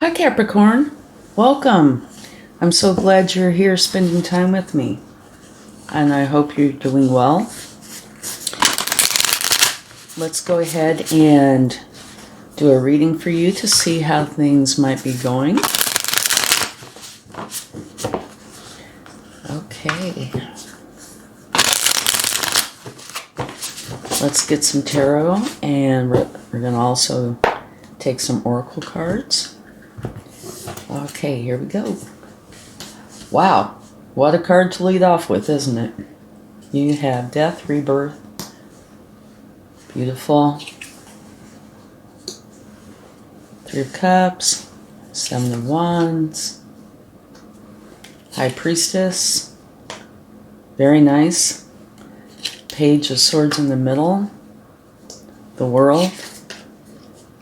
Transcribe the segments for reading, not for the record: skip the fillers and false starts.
Hi Capricorn, welcome. I'm so glad you're here spending time with me, and I hope you're doing well. Let's go ahead and do a reading for you to see how things might be going. Okay. Let's get some tarot, and we're going to also take some oracle cards. Okay, here we go. Wow, what a card to lead off with, isn't it? You have death, rebirth. Beautiful. Three of Cups, Seven of Wands, High Priestess. Very nice. Page of Swords in the middle. The World.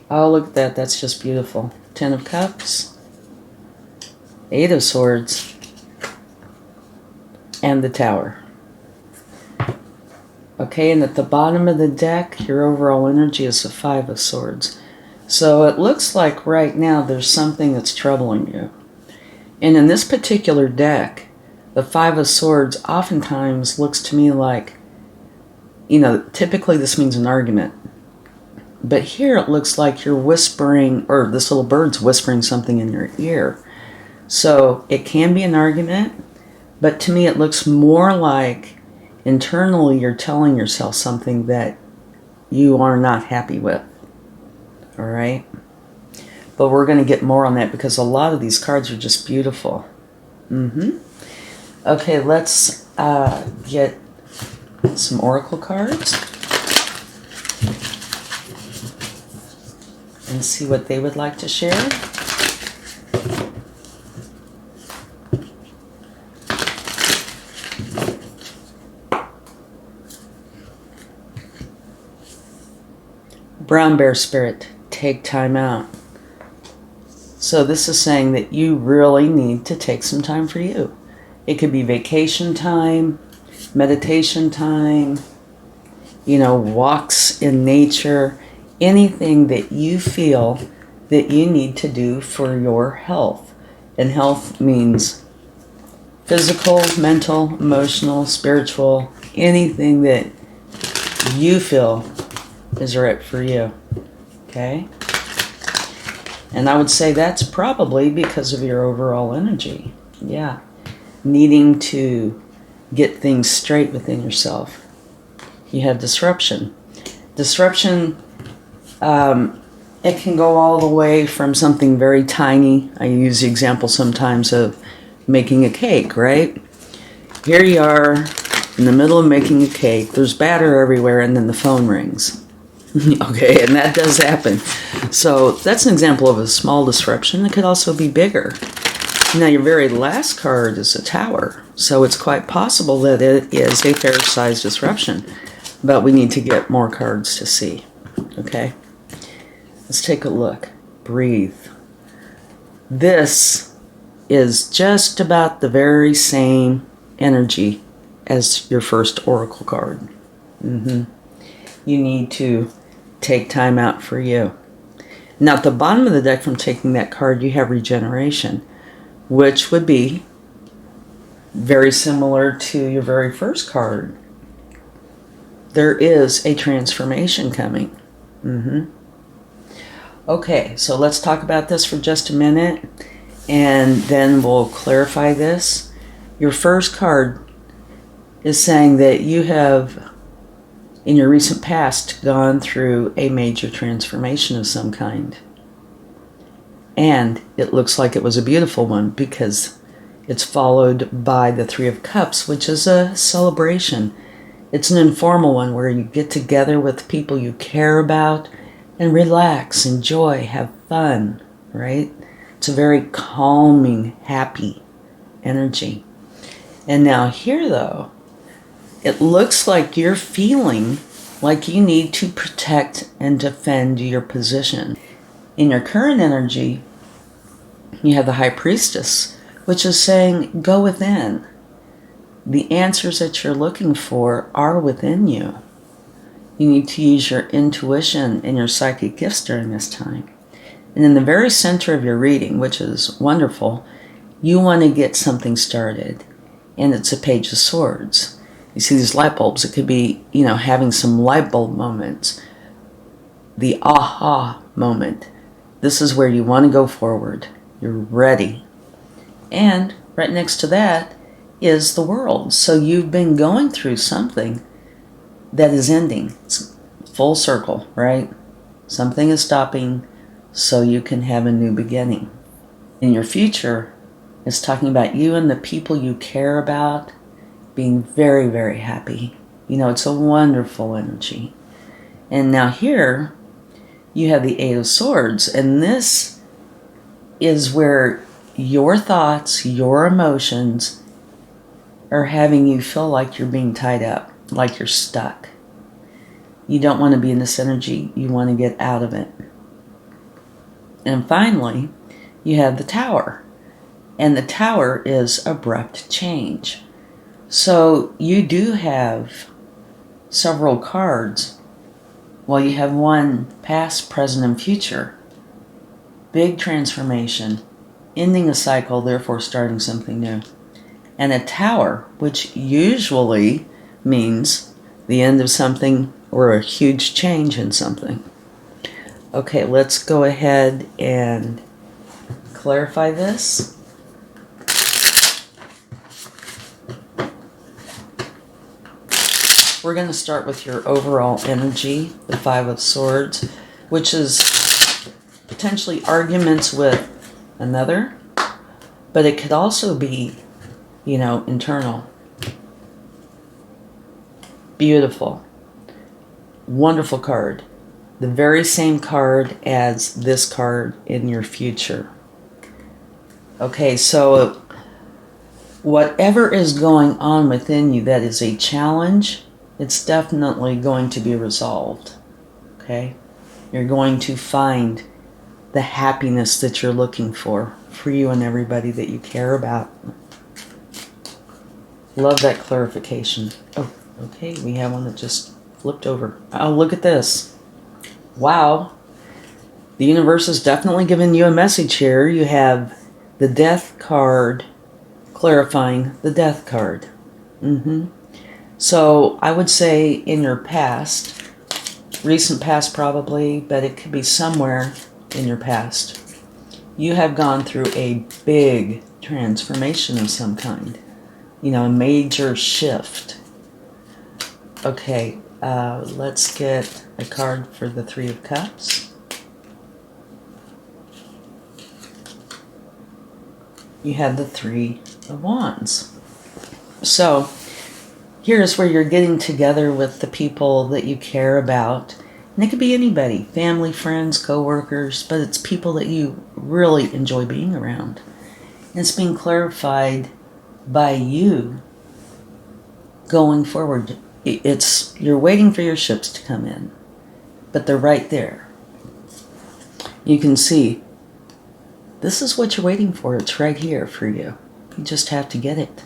Oh, look at that. That's just beautiful. Ten of Cups. Eight of Swords. And the Tower. Okay, and at the bottom of the deck, your overall energy is the Five of Swords. So it looks like right now there's something that's troubling you. And in this particular deck, the Five of Swords oftentimes looks to me like, typically this means an argument. But here it looks like you're whispering, or this little bird's whispering something in your ear. So it can be an argument, but to me it looks more like internally you're telling yourself something that you are not happy with. All right? But we're going to get more on that because a lot of these cards are just beautiful. Okay, let's get some oracle cards and see what they would like to share. Brown Bear Spirit, take time out. So this is saying that you really need to take some time for you. It could be vacation time, meditation time, walks in nature, anything that you feel that you need to do for your health. And health means physical, mental, emotional, spiritual, anything that you feel is right for you. Okay? And I would say that's probably because of your overall energy. Yeah. Needing to get things straight within yourself. You have disruption. Disruption, it can go all the way from something very tiny. I use the example sometimes of making a cake, right? Here you are in the middle of making a cake. There's batter everywhere, and then the phone rings. Okay, and that does happen. So that's an example of a small disruption. It could also be bigger. Now, your very last card is a Tower. So it's quite possible that it is a fair-sized disruption. But we need to get more cards to see. Okay? Let's take a look. Breathe. This is just about the very same energy as your first oracle card. You need to take time out for you. Now, at the bottom of the deck from taking that card, you have regeneration, which would be very similar to your very first card. There is a transformation coming. Okay, so let's talk about this for just a minute, and then we'll clarify this. Your first card is saying that you have, in your recent past, gone through a major transformation of some kind. And it looks like it was a beautiful one because it's followed by the Three of Cups, which is a celebration. It's an informal one where you get together with people you care about and relax, enjoy, have fun, right? It's a very calming, happy energy. And now here, though, it looks like you're feeling like you need to protect and defend your position. In your current energy, you have the High Priestess, which is saying, go within. The answers that you're looking for are within you. You need to use your intuition and your psychic gifts during this time. And in the very center of your reading, which is wonderful, you want to get something started. And it's a Page of Swords. You see these light bulbs. It could be, having some light bulb moments. The aha moment. This is where you want to go forward. You're ready. And right next to that is the World. So you've been going through something that is ending. It's full circle, right? Something is stopping so you can have a new beginning. In your future, it's talking about you and the people you care about being very, very happy. It's a wonderful energy. And now here, you have the Eight of Swords, and this is where your thoughts, your emotions are having you feel like you're being tied up, like you're stuck. You don't want to be in this energy. You want to get out of it. And finally, you have the Tower. And the Tower is abrupt change. So you do have several cards. Well, you have one past, present, and future. Big transformation. Ending a cycle, therefore starting something new. And a Tower, which usually means the end of something or a huge change in something. Okay, let's go ahead and clarify this. We're going to start with your overall energy, the Five of Swords, which is potentially arguments with another, but it could also be, internal. Beautiful. Wonderful card. The very same card as this card in your future. Okay, so whatever is going on within you that is a challenge, it's definitely going to be resolved. Okay? You're going to find the happiness that you're looking for you and everybody that you care about. Love that clarification. Oh, okay, we have one that just flipped over. Oh, look at this. Wow. The universe is definitely giving you a message here. You have the Death card clarifying the Death card. So I would say in your past, recent past probably, but it could be somewhere in your past, you have gone through a big transformation of some kind. A major shift. Okay, let's get a card for the Three of Cups. You have the Three of Wands. So here's where you're getting together with the people that you care about. And it could be anybody, family, friends, co-workers, but it's people that you really enjoy being around. And it's being clarified by you going forward. You're waiting for your ships to come in, but they're right there. You can see this is what you're waiting for. It's right here for you. You just have to get it.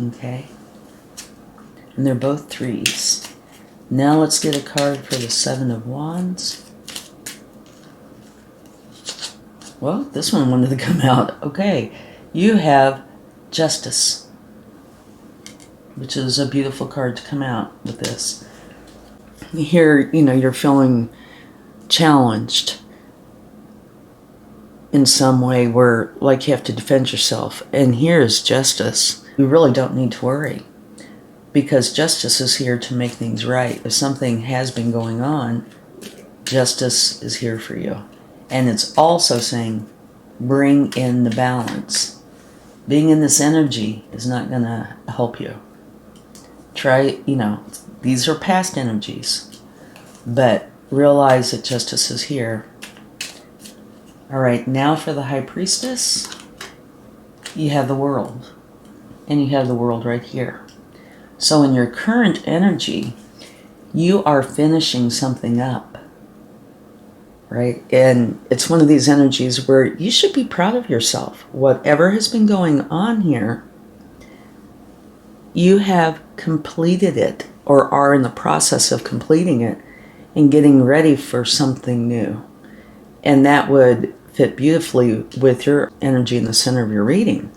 Okay? And they're both threes. Now let's get a card for the Seven of Wands. Well, this one wanted to come out. Okay. You have Justice, which is a beautiful card to come out with this. Here, you're feeling challenged in some way where, like, you have to defend yourself. And here's Justice. You really don't need to worry, because Justice is here to make things right. If something has been going on, Justice is here for you. And it's also saying, bring in the balance. Being in this energy is not going to help you. Try, these are past energies, but realize that Justice is here. All right, now for the High Priestess, you have the World, and you have the World right here. So in your current energy, you are finishing something up. Right? And it's one of these energies where you should be proud of yourself. Whatever has been going on here, you have completed it or are in the process of completing it and getting ready for something new. And that would fit beautifully with your energy in the center of your reading,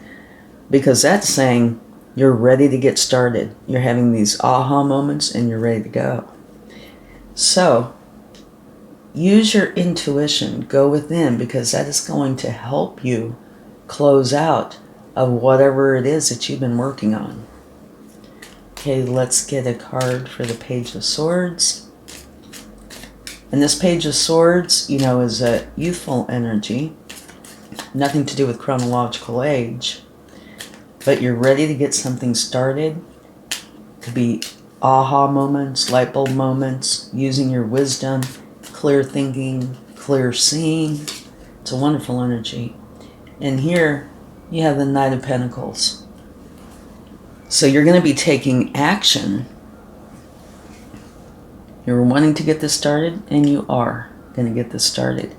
because that's saying you're ready to get started. You're having these aha moments and you're ready to go. So use your intuition, go within, because that is going to help you close out of whatever it is that you've been working on. Okay, let's get a card for the Page of Swords. And this Page of Swords, you know, is a youthful energy. Nothing to do with chronological age. But you're ready to get something started. Could be aha moments, light bulb moments, using your wisdom, clear thinking, clear seeing. It's a wonderful energy. And here you have the Knight of Pentacles. So you're going to be taking action. You're wanting to get this started, and you are going to get this started.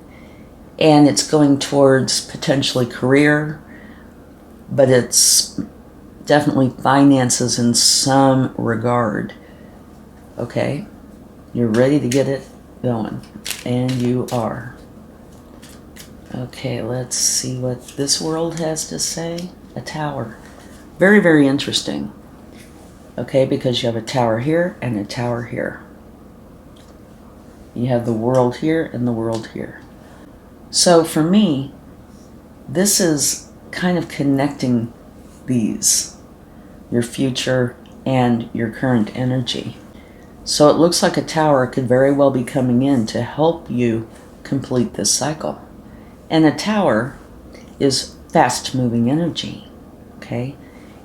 And it's going towards potentially career, but it's definitely finances in some regard. Okay? You're ready to get it going, and you are. Okay, let's see what this world has to say. A tower. Very, very interesting. Okay, because you have a tower here and a tower here. You have the world here and the world here. So for me, this is kind of connecting these, your future and your current energy. So it looks like a tower could very well be coming in to help you complete this cycle. And a tower is fast-moving energy, okay?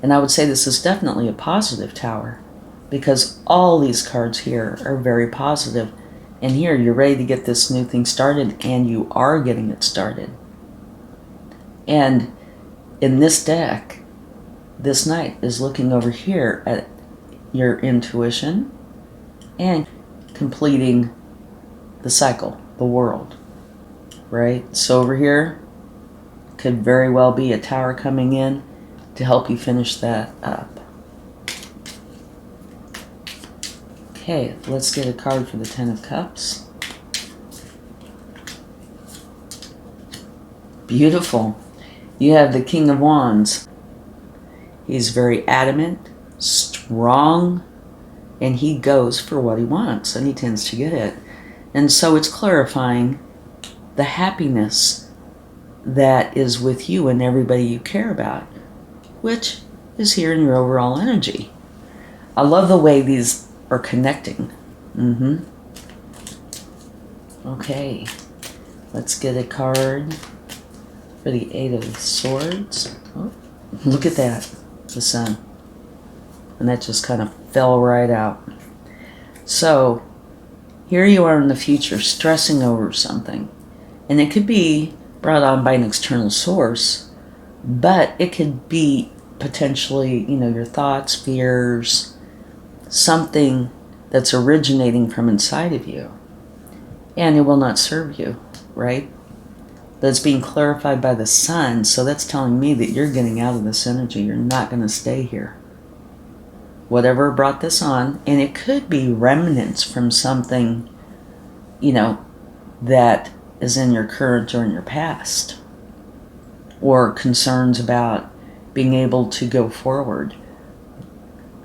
And I would say this is definitely a positive tower, because all these cards here are very positive. And here, you're ready to get this new thing started, and you are getting it started. And in this deck, this Knight is looking over here at your intuition and completing the cycle, the world, right? So over here could very well be a tower coming in to help you finish that up. Okay, let's get a card for the Ten of Cups. Beautiful. You have the King of Wands. He's very adamant, strong, and he goes for what he wants, and he tends to get it. And so it's clarifying the happiness that is with you and everybody you care about, which is here in your overall energy. I love the way these are connecting. Okay, let's get a card for the Eight of Swords. Oh, look at that, the Sun. And that just kind of fell right out. So here you are in the future, stressing over something. And it could be brought on by an external source, but it could be potentially, you know, your thoughts, fears, something that's originating from inside of you, and it will not serve you, right? That's being clarified by the Sun, so that's telling me that you're getting out of this energy. You're not going to stay here. Whatever brought this on, and it could be remnants from something, you know, that is in your current or in your past, or concerns about being able to go forward.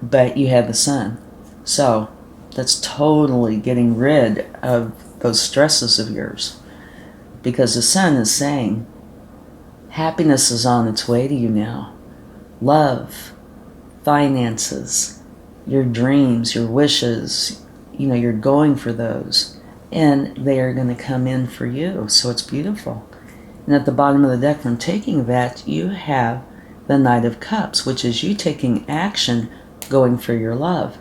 But you have the Sun. So that's totally getting rid of those stresses of yours. Because the Sun is saying, happiness is on its way to you now. Love, finances, your dreams, your wishes, you know, you're going for those. And they are going to come in for you. So it's beautiful. And at the bottom of the deck, from taking that, you have the Knight of Cups, which is you taking action, going for your love.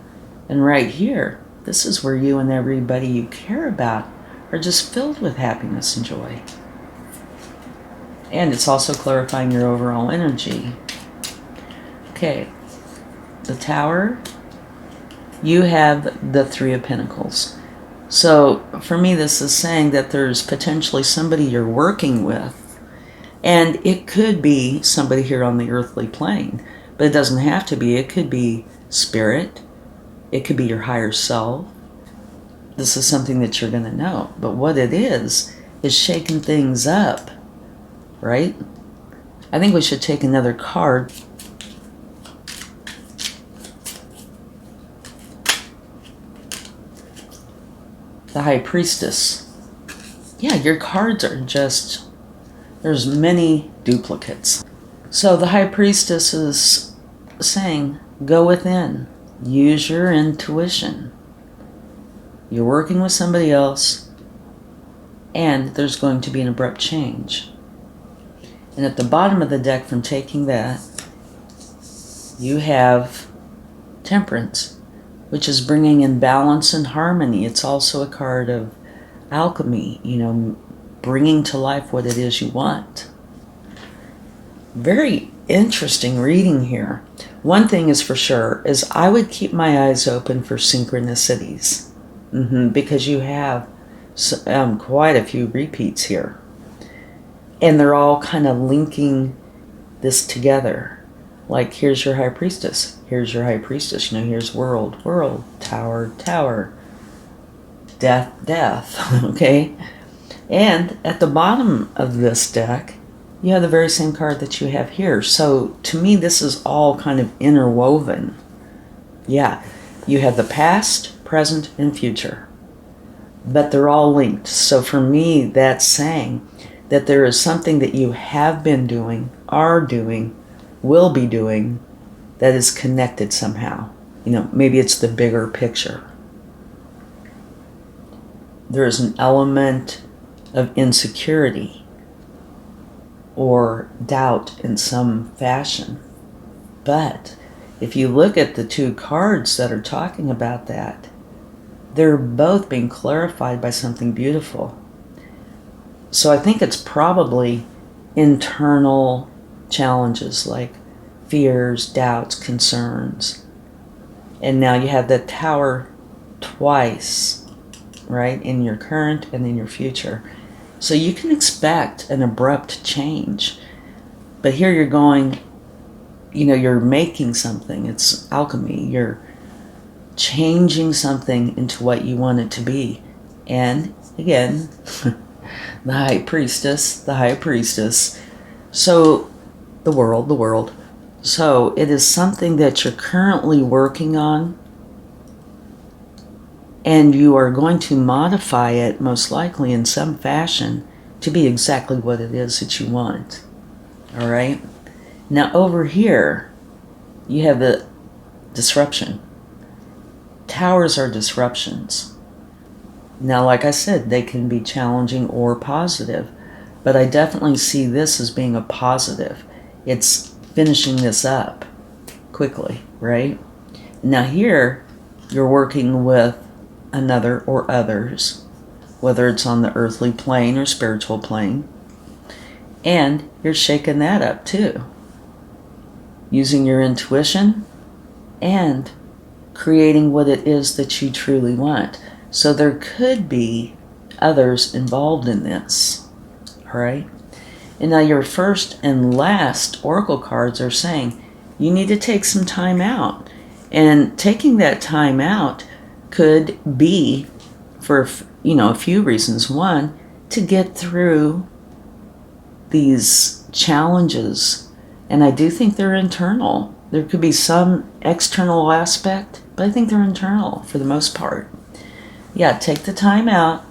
And right here, this is where you and everybody you care about are just filled with happiness and joy. And it's also clarifying your overall energy. Okay, the Tower, you have the Three of Pentacles. So for me, this is saying that there's potentially somebody you're working with, and it could be somebody here on the earthly plane, but it doesn't have to be. It could be spirit. It could be your higher self. This is something that you're going to know. But what it is is shaking things up, right? I think we should take another card. The High Priestess. Yeah, your cards are just, there's many duplicates. So the High Priestess is saying, go within, use your intuition. You're working with somebody else, and there's going to be an abrupt change. And at the bottom of the deck, from taking that, you have Temperance, which is bringing in balance and harmony. It's also a card of alchemy, bringing to life what it is you want. Very interesting reading here. One thing is for sure, is I would keep my eyes open for synchronicities, because you have quite a few repeats here. And they're all kind of linking this together. Like, here's your High Priestess. Here's your High Priestess. Here's world, tower, death, okay? And at the bottom of this deck, you have the very same card that you have here. So to me, this is all kind of interwoven. Yeah, you have the past, present, and future. But they're all linked. So for me, that's saying that there is something that you have been doing, are doing, will be doing, that is connected somehow. Maybe it's the bigger picture. There is an element of insecurity or doubt in some fashion. But if you look at the two cards that are talking about that, they're both being clarified by something beautiful. So I think it's probably internal challenges like fears, doubts, concerns. And now you have the Tower twice, right, in your current and in your future. So you can expect an abrupt change. But here you're going, you're making something. It's alchemy. You're changing something into what you want it to be. And again, the High Priestess. So the world. So it is something that you're currently working on, and you are going to modify it most likely in some fashion to be exactly what it is that you want. All right? Now over here, you have the disruption. Towers are disruptions. Now, like I said, they can be challenging or positive, but I definitely see this as being a positive. It's finishing this up quickly, right? Now here, you're working with another or others, whether it's on the earthly plane or spiritual plane, and you're shaking that up too, using your intuition and creating what it is that you truly want. So there could be others involved in this, all right? And now your first and last oracle cards are saying you need to take some time out. And taking that time out could be for, a few reasons. One, to get through these challenges. And I do think they're internal. There could be some external aspect, but I think they're internal for the most part. Yeah, take the time out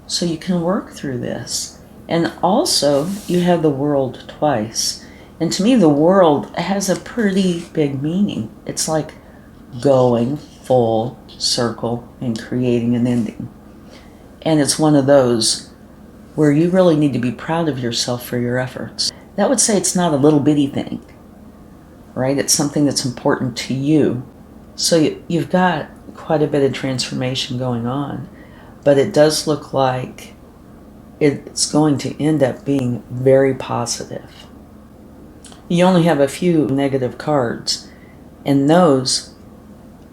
so you can work through this. And also, you have the world twice. And to me, the world has a pretty big meaning. It's like going full circle and creating an ending. And it's one of those where you really need to be proud of yourself for your efforts. That would say it's not a little bitty thing, right? It's something that's important to you. So you've got quite a bit of transformation going on, but it does look like it's going to end up being very positive. You only have a few negative cards, and those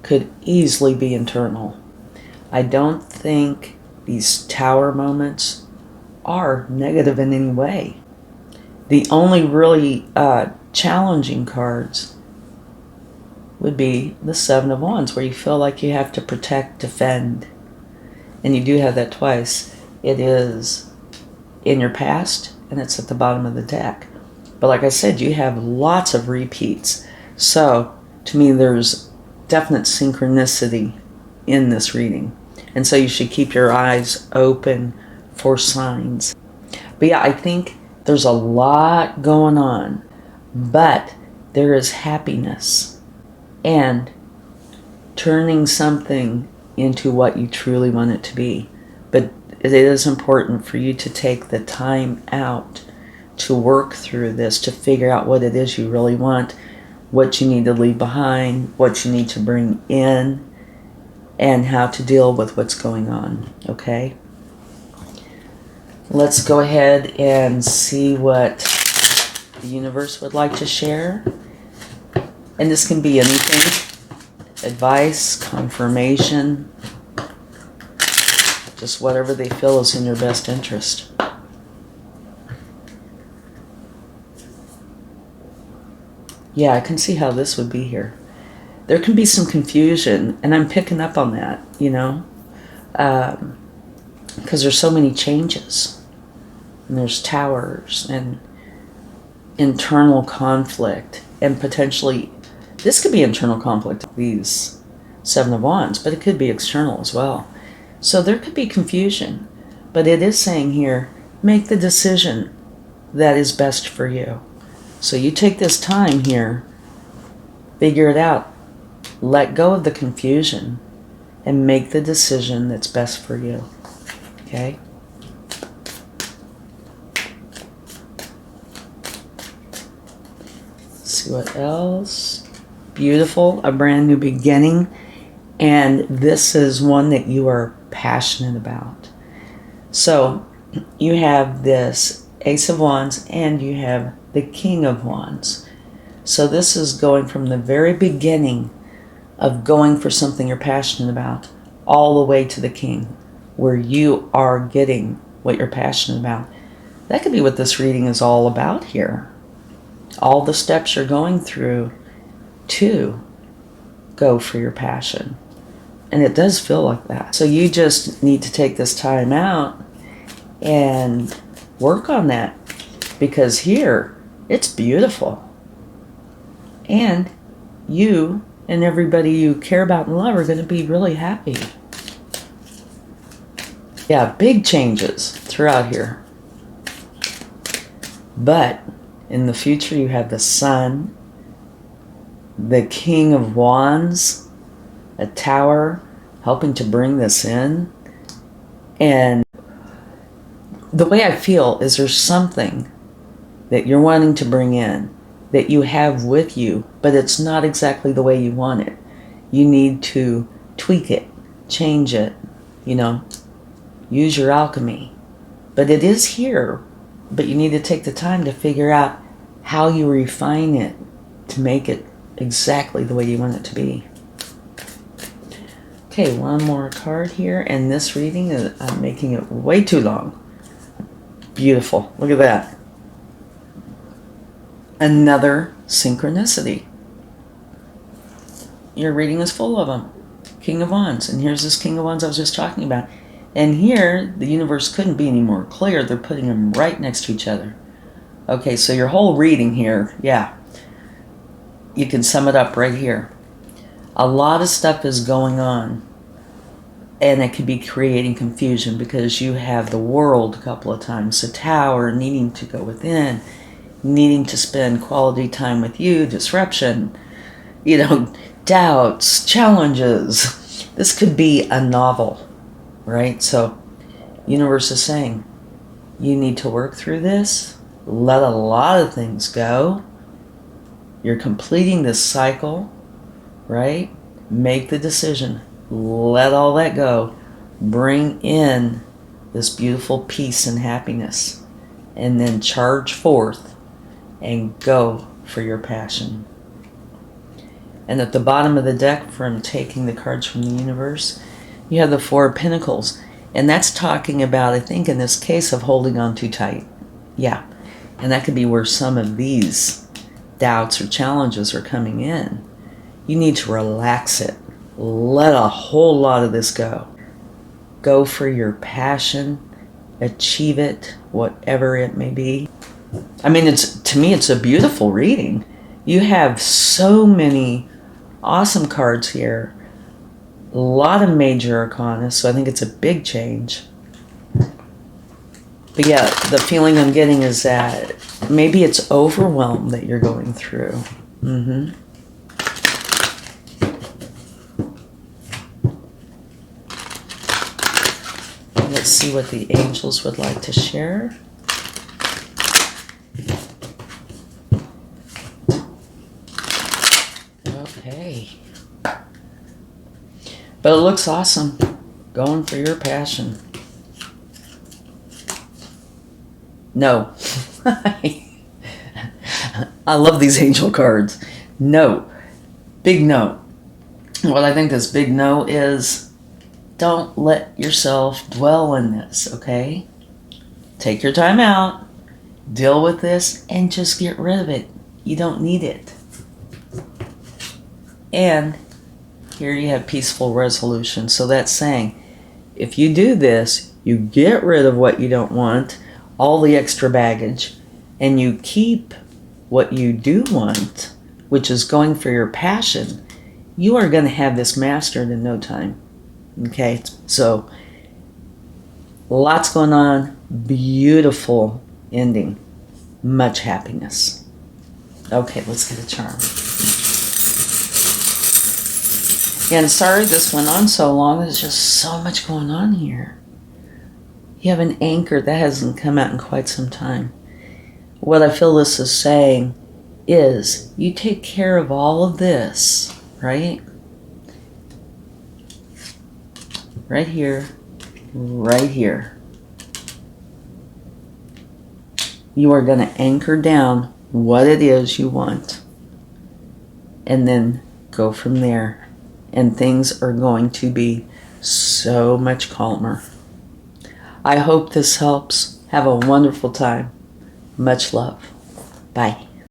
could easily be internal. I don't think these tower moments are negative in any way. The only really challenging cards would be the Seven of Wands, where you feel like you have to protect, defend. And you do have that twice. It is in your past, and it's at the bottom of the deck. But like I said, you have lots of repeats. So to me, there's definite synchronicity in this reading. And so you should keep your eyes open for signs. But yeah, I think there's a lot going on, but there is happiness and turning something into what you truly want it to be. But it is important for you to take the time out to work through this, to figure out what it is you really want, what you need to leave behind, what you need to bring in, and how to deal with what's going on, okay? Let's go ahead and see what the universe would like to share. And this can be anything. Advice, confirmation, just whatever they feel is in your best interest. Yeah, I can see how this would be here. There can be some confusion, and I'm picking up on that, you know, because there's so many changes. And there's towers and internal conflict, and potentially this could be internal conflict, these Seven of Wands, but it could be external as well. So there could be confusion, but it is saying here, make the decision that is best for you. So you take this time here, figure it out, let go of the confusion, and make the decision that's best for you. Okay? Let's see what else. Beautiful, a brand new beginning. And this is one that you are passionate about. So you have this Ace of Wands and you have the King of Wands. So this is going from the very beginning of going for something you're passionate about all the way to the King, where you are getting what you're passionate about. That could be what this reading is all about here. All the steps you're going through to go for your passion. And it does feel like that. So you just need to take this time out and work on that, because here it's beautiful. And you and everybody you care about and love are going to be really happy. Yeah, big changes throughout here. But in the future you have the Sun, the King of Wands, a Tower helping to bring this in. And the way I feel is there's something that you're wanting to bring in that you have with you, but it's not exactly the way you want it. You need to tweak it, change it, you know, use your alchemy. But it is here, but you need to take the time to figure out how you refine it to make it exactly the way you want it to be. Okay, one more card here, and this reading, I'm making it way too long. Beautiful, look at that. Another synchronicity. Your reading is full of them. King of Wands, and here's this King of Wands I was just talking about. And here, the universe couldn't be any more clear. They're putting them right next to each other. Okay, so your whole reading here, yeah, you can sum it up right here. A lot of stuff is going on, and it could be creating confusion because you have the World a couple of times, the Tower needing to go within, needing to spend quality time with you, disruption, you know, doubts, challenges. This could be a novel, right? So universe is saying you need to work through this, let a lot of things go. You're completing this cycle, right? Make the decision, let all that go, bring in this beautiful peace and happiness, and then charge forth and go for your passion. And at the bottom of the deck, from taking the cards from the universe, you have the Four of Pentacles. And that's talking about, I think in this case, of holding on too tight. Yeah. And that could be where some of these doubts or challenges are coming in. You need to relax it. Let a whole lot of this go. Go for your passion achieve it, whatever it may be. I mean, to me, it's a beautiful reading. You have so many awesome cards here. A lot of major arcana, so I think it's a big change. But yeah, the feeling I'm getting is that maybe it's overwhelm that you're going through. Let's see what the angels would like to share. Okay. But it looks awesome. Going for your passion. No. I love these angel cards. No. Big no. What I think this big no is, don't let yourself dwell in this, okay? Take your time out, deal with this, and just get rid of it. You don't need it. And here you have peaceful resolution. So that's saying, if you do this, you get rid of what you don't want, all the extra baggage, and you keep what you do want, which is going for your passion, you are going to have this mastered in no time. Okay, so lots going on, beautiful ending, much happiness. Okay, let's get a charm. And sorry this went on so long, there's just so much going on here. You have an anchor that hasn't come out in quite some time. What I feel this is saying is, you take care of all of this, right? Right here, right here. You are going to anchor down what it is you want. And then go from there. And things are going to be so much calmer. I hope this helps. Have a wonderful time. Much love. Bye.